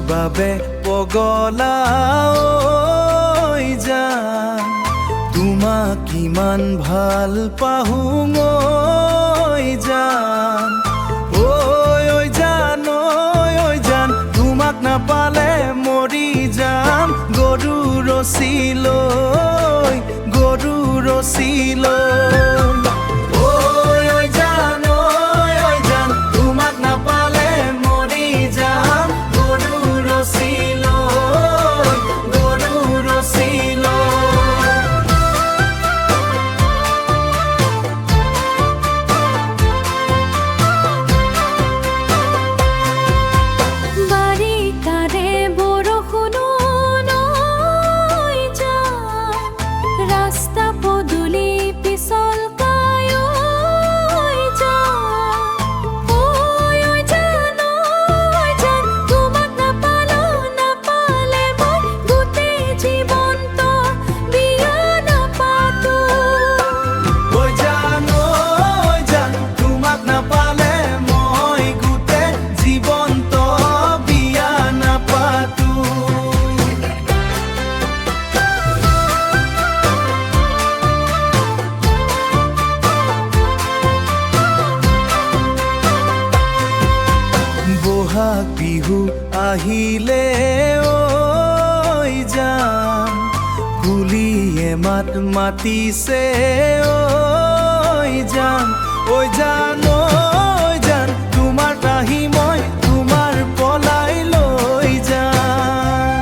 বাবে পগলা ঐ জান তোমাক কিমান ভাল পাহুং ঐ জান ঐ জান ঐ জান তোমাক নাপালে মৰি যাম গৰু ৰচিলৈ বহাগ বিহু আহিলে ঐ জান কুলিয়ে মাত মাতিছে ঐ জান তোমাৰ কাহি মই তোমাৰ পলাই লৈ যাম।